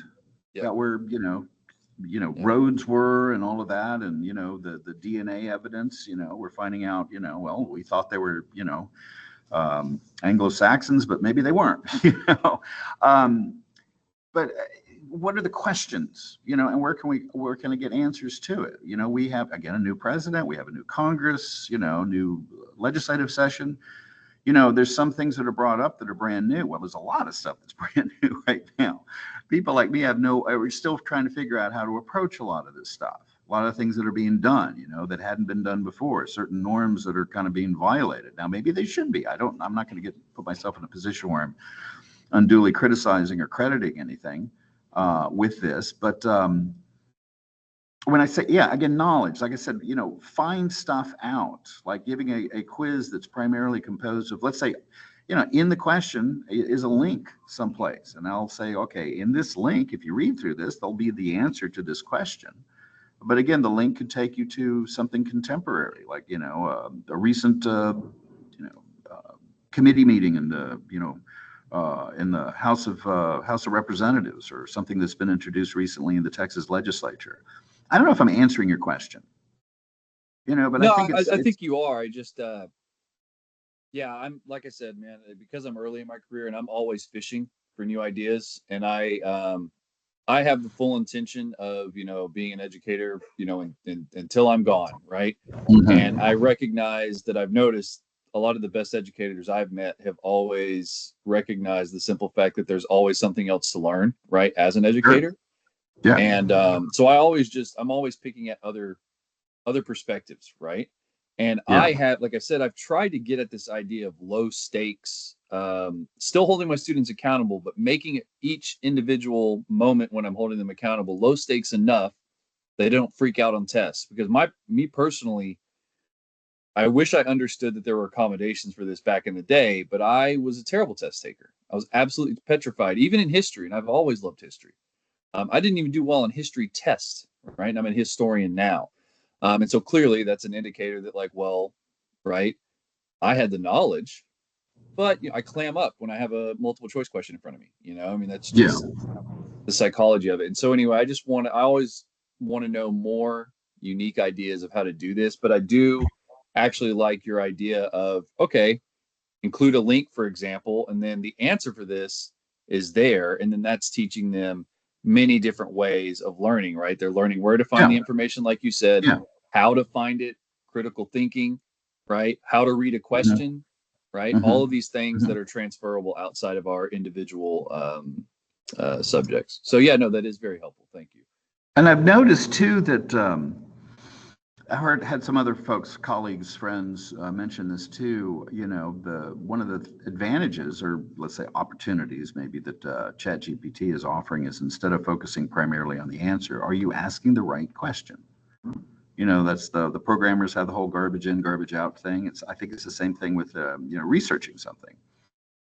about where roads were and all of that, and the DNA evidence. We're finding out. Well, we thought they were Anglo-Saxons, but maybe they weren't. But what are the questions? And where can I get answers to it? We have, again, a new president. We have a new Congress. New legislative session. There's some things that are brought up that are brand new. Well, there's a lot of stuff that's brand new right now. People like me we're still trying to figure out how to approach a lot of this stuff. A lot of things that are being done, that hadn't been done before. Certain norms that are kind of being violated. Now, maybe they should be. I'm not going to put myself in a position where I'm unduly criticizing or crediting anything with this. But when I say, again, knowledge, like I said, find stuff out, like giving a quiz that's primarily composed of, let's say, in the question is a link someplace. And I'll say, okay, in this link, if you read through this, there'll be the answer to this question. But again, the link could take you to something contemporary, like, a recent, committee meeting in the House of Representatives, or something that's been introduced recently in the Texas legislature. I don't know if I'm answering your question, but No, I think think you are. I just, I'm, like I said, man, because I'm early in my career and I'm always fishing for new ideas, and I have the full intention of, being an educator, until I'm gone, right? And I recognize that I've noticed a lot of the best educators I've met have always recognized the simple fact that there's always something else to learn, right? As an educator. Sure. Yeah. And so I'm always picking at other perspectives, right? And I have, like I said, I've tried to get at this idea of low stakes, still holding my students accountable, but making it each individual moment when I'm holding them accountable low stakes enough they don't freak out on tests. Because me personally, I wish I understood that there were accommodations for this back in the day, but I was a terrible test taker. I was absolutely petrified, even in history, and I've always loved history. I didn't even do well on history tests, right? And I'm a historian now. And so clearly that's an indicator that, like, well, right, I had the knowledge, but I clam up when I have a multiple choice question in front of me. I mean, that's just the psychology of it. And so anyway, I always want to know more unique ideas of how to do this, but I do actually like your idea of, okay, include a link, for example, and then the answer for this is there. And then that's teaching them many different ways of learning, right? They're learning where to find the information, like you said, how to find it, critical thinking, right? How to read a question, right? All of these things that are transferable outside of our individual subjects. So that is very helpful. Thank you. And I've noticed too that had some other folks, colleagues, friends mention this too. One of the advantages, or let's say opportunities, maybe that ChatGPT is offering, is instead of focusing primarily on the answer, are you asking the right question? That's the programmers have the whole garbage in, garbage out thing. I think it's the same thing with researching something.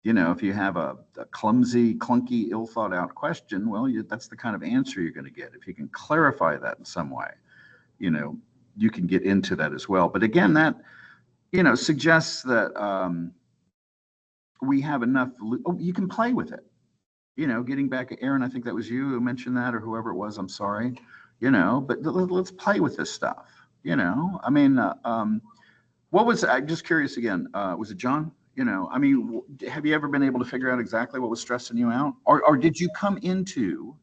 If you have a clumsy, clunky, ill thought out question, well, that's the kind of answer you're going to get. If you can clarify that in some way, you can get into that as well. But again, that, suggests that we have enough, you can play with it. Getting back at Aaron, I think that was you who mentioned that, or whoever it was, I'm sorry, but let's play with this stuff. you know, I mean, what was, I'm just curious again, was it John? You know, I mean, have you ever been able to figure out exactly what was stressing you out? Or did you come into,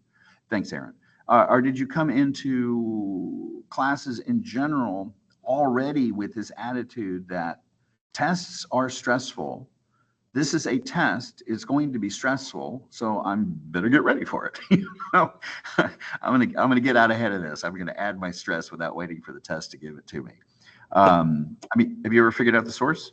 thanks, Aaron, or did you come into classes in general already with this attitude that tests are stressful? This is a test. It's going to be stressful, so I'm better get ready for it. You know, I'm gonna get out ahead of this. I'm gonna add my stress without waiting for the test to give it to me. I mean, have you ever figured out the source?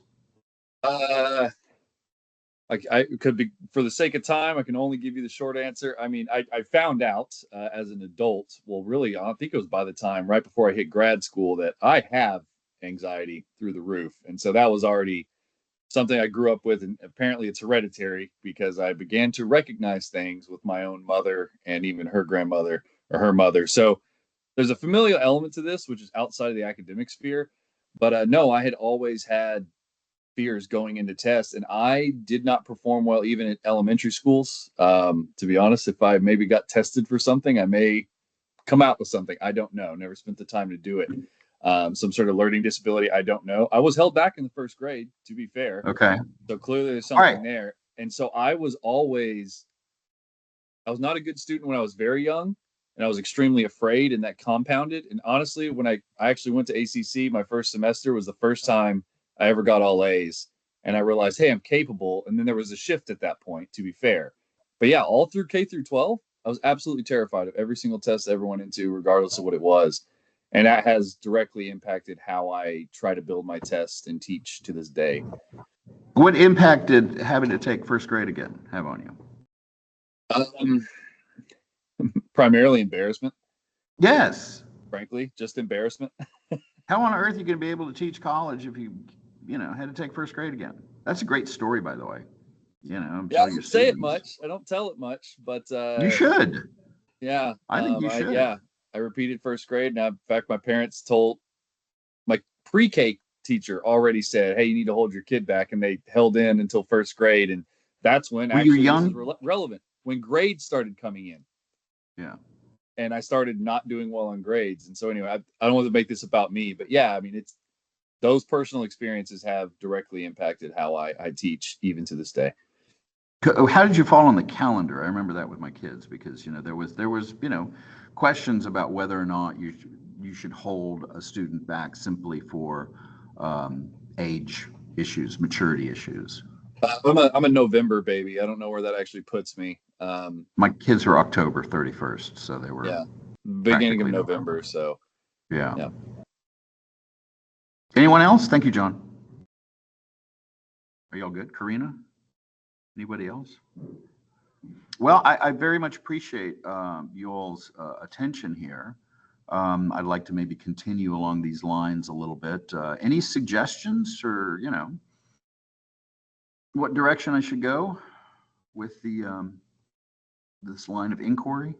Like I could be, for the sake of time, I can only give you the short answer. I mean, I found out as an adult, well, really, I think it was by the time right before I hit grad school that I have anxiety through the roof. And so that was already something I grew up with. And apparently it's hereditary because I began to recognize things with my own mother and even her grandmother or her mother. So there's a familial element to this, which is outside of the academic sphere. But no, I had always had fears going into tests, and I did not perform well even at elementary schools. To be honest, if I maybe got tested for something, I may come out with something. I don't know. Never spent the time to do it. Some sort of learning disability. I don't know. I was held back in the first grade, to be fair. Okay. So clearly there's All something right. there. And so I was not a good student when I was very young, and I was extremely afraid, and that compounded. And honestly, when I actually went to ACC, my first semester was the first time I ever got all A's, and I realized, hey, I'm capable. And then there was a shift at that point, to be fair. But yeah, all through K through 12, I was absolutely terrified of every single test I ever went into, regardless of what it was. And that has directly impacted how I try to build my tests and teach to this day. What impact did having to take first grade again have on you? Primarily embarrassment. Yes. Frankly, just embarrassment. How on earth are you going to be able to teach college if you know, had to take first grade again? That's a great story, by the way. You know, Yeah, I don't say it much. I don't tell it much, but you should. yeah, I think you should. I repeated first grade. Now, in fact, my parents told my pre-K teacher already said, "Hey, you need to hold your kid back," and they held in until first grade, and that's when Were you actually this is young? relevant. When grades started coming in, Yeah. and I started not doing well on grades, and so anyway, I don't want to make this about me, but yeah, I mean, it's those personal experiences have directly impacted how I teach even to this day. How did you fall on the calendar? I remember that with my kids because you know there was you know questions about whether or not you should hold a student back simply for age issues, maturity issues. I'm a November baby. I don't know where that actually puts me. My kids are October 31st, so they were Yeah, beginning of practically November. So yeah. yeah. Anyone else? Thank you, John. Are y'all good? Karina? Anybody else? Well, I very much appreciate you all's attention here. I'd like to maybe continue along these lines a little bit. Any suggestions or, you know, what direction I should go with the this line of inquiry?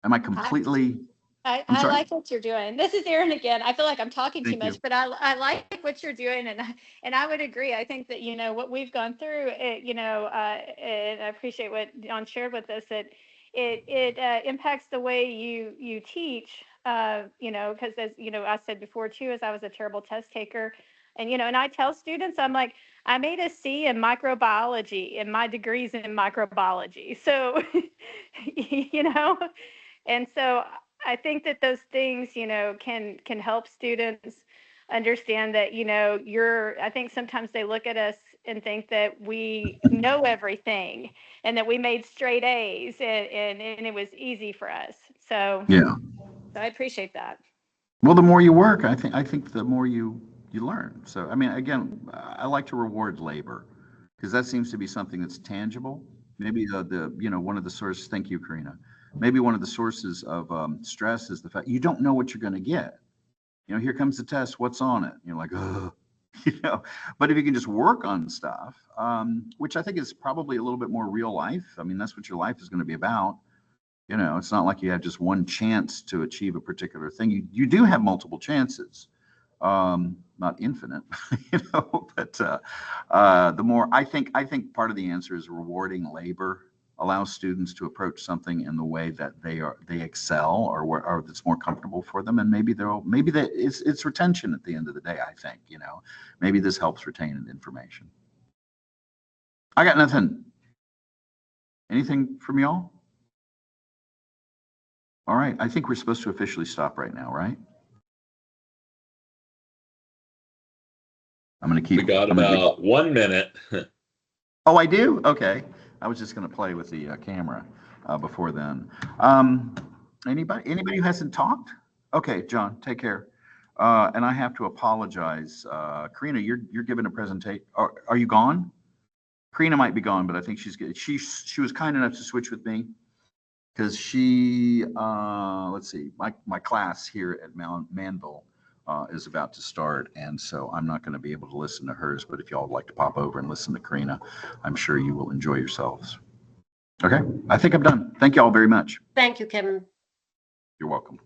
Am I completely? I'm I sorry? like what you're doing. This is Erin again. I feel like I'm talking too Thank much, you. but I like what you're doing, and I would agree. I think that what we've gone through, and I appreciate what John shared with us. That it impacts the way you teach. Because as I said before too, as I was a terrible test taker, and I tell students, I'm like, I made a C in microbiology, and my degree's in microbiology. So, and so I think that those things, can help students understand that, I think sometimes they look at us and think that we know everything and that we made straight A's and it was easy for us. So Yeah. I appreciate that. Well, the more you work, I think the more you learn. So, I mean, again, I like to reward labor because that seems to be something that's tangible. Maybe one of the sources. Thank you, Karina. Maybe one of the sources of stress is the fact you don't know what you're going to get. You know, here comes the test. What's on it? You're like, ugh. But if you can just work on stuff, which I think is probably a little bit more real life. I mean, that's what your life is going to be about. You know, it's not like you have just one chance to achieve a particular thing. You do have multiple chances, not infinite, but the more I think part of the answer is rewarding labor allows students to approach something in the way that they excel or that's more comfortable for them. And maybe it's retention at the end of the day, I think, maybe this helps retain information. I got nothing. Anything from y'all? All right. I think we're supposed to officially stop right now, right? I'm going to keep. We got about 1 minute. Oh, I do? Okay. I was just going to play with the camera before then. Anybody who hasn't talked? Okay, John, take care. And I have to apologize. Karina, you're giving a presentation. Are you gone? Karina might be gone, but I think she's good. She was kind enough to switch with me because she, let's see, my class here at Manville is about to start, and so I'm not going to be able to listen to hers, but if y'all would like to pop over and listen to Karina, I'm sure you will enjoy yourselves. Okay, I think I'm done. Thank you all very much. Thank you, Kevin. You're welcome.